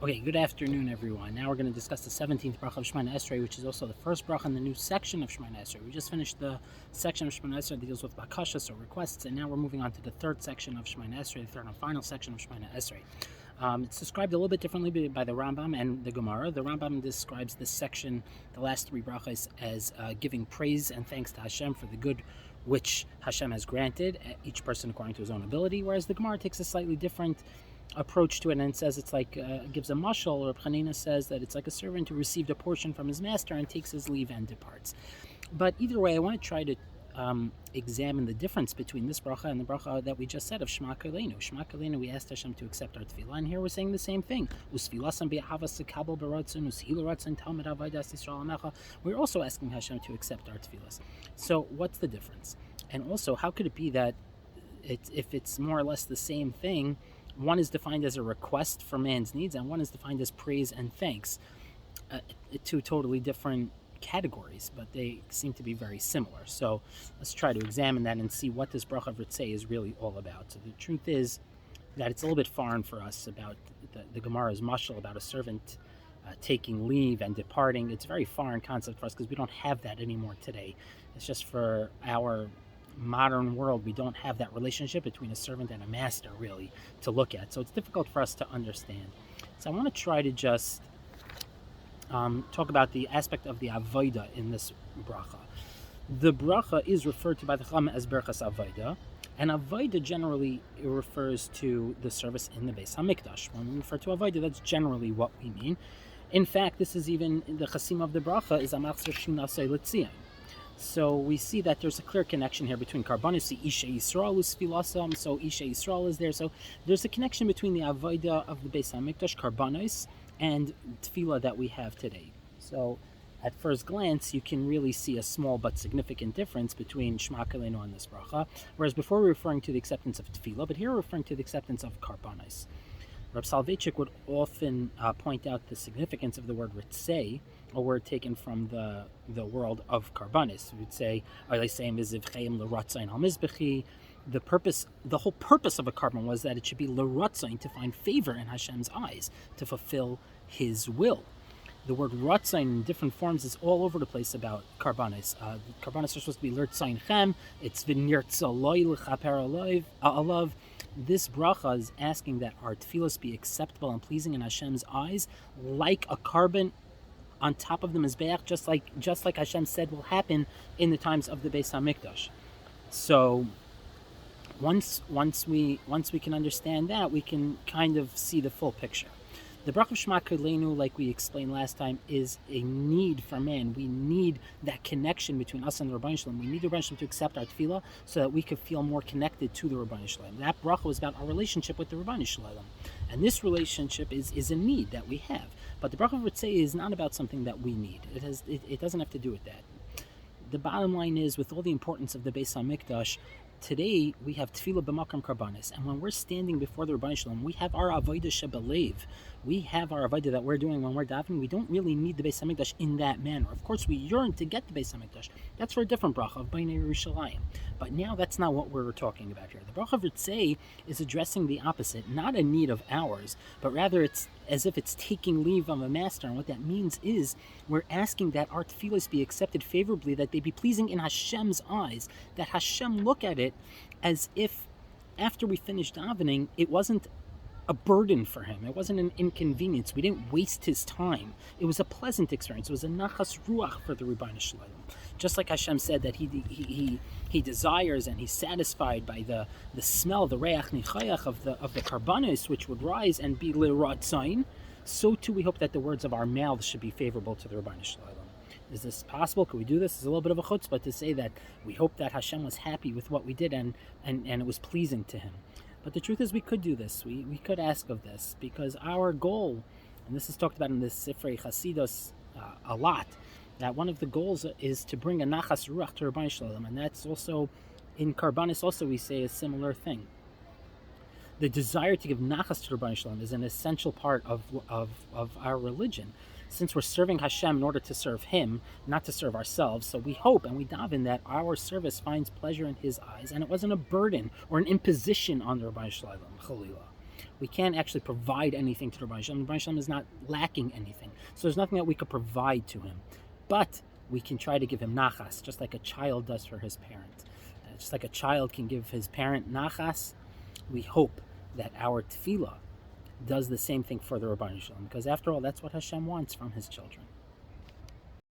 Okay, good afternoon, everyone. Now we're going to discuss the 17th bracha of Shemana Esrei, which is also the first bracha in the new section of Shemana Esrei. We just finished the section of Shemana Esrei that deals with bakashas, or requests, and now we're moving on to the third section of Shemana Esrei, the third and final section of Shemana Esrei. It's described a little bit differently by the Rambam and the Gemara. The Rambam describes this section, the last three brachas, as giving praise and thanks to Hashem for the good which Hashem has granted, each person according to his own ability, whereas the Gemara takes a slightly different approach to it and says it's like gives a mashal, or Chanina says that it's like a servant who received a portion from his master and takes his leave and departs. But either way, I want to try to examine the difference between this bracha and the bracha that we just said of Shema Kaleinu. Shema Kaleinu, we asked Hashem to accept our tefillah, and here we're saying the same thing. We're also asking Hashem to accept our tefillahs. So what's the difference? And also, how could it be that if it's more or less the same thing, one is defined as a request for man's needs, and one is defined as praise and thanks, two totally different categories, but they seem to be very similar. So let's try to examine that and see what this bracha v'ritzei is really all about. So the truth is that it's a little bit foreign for us about the Gemara's mashal about a servant taking leave and departing. It's a very foreign concept for us because we don't have that anymore today. It's just for our modern world, we don't have that relationship between a servant and a master really to look at, so it's difficult for us to understand. So I want to try to just talk about the aspect of the avodah in this bracha. The bracha is referred to by the Chacham as Bרכת Avodah, and avodah generally refers to the service in the Beis Hamikdash. When we refer to avodah, that's generally what we mean. In fact, this is even the chasim of the bracha is Amachzer Shinasei L'Tzion. So we see that there's a clear connection here between Karbanos, Isha Yisrael, Filasam, so Isha Yisrael is there. So there's a connection between the Avodah of the Beis HaMikdash, Karbanos, and Tefillah that we have today. So at first glance, you can really see a small but significant difference between Shema Kaleinu and this bracha, whereas before we were referring to the acceptance of Tefillah, but here we're referring to the acceptance of Karbanos. Reb Soloveitchik would often point out the significance of the word ritzei, a word taken from the world of Karbanis. We would say, the whole purpose of a carbon was that it should be l'ratzain, to find favor in Hashem's eyes, to fulfill His will. The word ratzain in different forms is all over the place about Karbanis. Karbanis are supposed to be l'ratzain chem, it's v'nirtza loy l'chaper alav. This bracha is asking that our tefillos be acceptable and pleasing in Hashem's eyes, like a carbon on top of the mizbeach, just like Hashem said will happen in the times of the Beis Hamikdash. So once we can understand that, we can kind of see the full picture. The bracha of Shema Kaleinu, like we explained last time, is a need for man. We need that connection between us and the Rebbeinu Shalom. We need the Rebbeinu Shalom to accept our tefillah so that we could feel more connected to the Rebbeinu Shalom. That bracha was about our relationship with the Rebbeinu Shalom. And this relationship is a need that we have. But the bracha of Ritzei is not about something that we need. It doesn't have to do with that. The bottom line is, with all the importance of the Beis HaMikdash, today we have tefillah b'makam karbanis, and when we're standing before the Rebbeinu Shalom, we have our avodah shebelev. We have our avodah that we're doing when we're davening. We don't really need the Beis Hamikdash in that manner. Of course, we yearn to get the Beis Hamikdash. That's for a different bracha of Bnei Yerushalayim. But now that's not what we're talking about here. The bracha of Ritzei is addressing the opposite, not a need of ours, but rather it's as if it's taking leave of a master. And what that means is we're asking that our tefillahs be accepted favorably, that they be pleasing in Hashem's eyes, that Hashem look at it as if after we finished davening, it wasn't a burden for him. It wasn't an inconvenience. We didn't waste his time. It was a pleasant experience. It was a nachas ruach for the Rebbeinu Shalom. Just like Hashem said that he desires and he's satisfied by the smell, the reach nichayach of the karbanos, which would rise and be liratzain, so too we hope that the words of our mouths should be favorable to the Rebbeinu Shalom. Is this possible? Could we do this? It's a little bit of a chutzpah to say that we hope that Hashem was happy with what we did and it was pleasing to him. But the truth is we could do this. We could ask of this, because our goal, and this is talked about in this Sifrei Chasidus a lot, that one of the goals is to bring a nachas ruach to Rebbeinu Shalom, and that's also, in Karbanis also we say a similar thing. The desire to give nachas to Rebbeinu Shalom is an essential part of our religion. Since we're serving Hashem in order to serve Him, not to serve ourselves, so we hope and we daven that our service finds pleasure in His eyes, and it wasn't a burden or an imposition on the Rebbeinu Shalom, Chalila. We can't actually provide anything to the Rebbeinu Shalom. The Rebbeinu Shalom is not lacking anything. So there's nothing that we could provide to him. But we can try to give him nachas, just like a child does for his parent. Just like a child can give his parent nachas, we hope that our tefillah does the same thing for the Rebbeinu Shalom. Because after all, that's what Hashem wants from his children.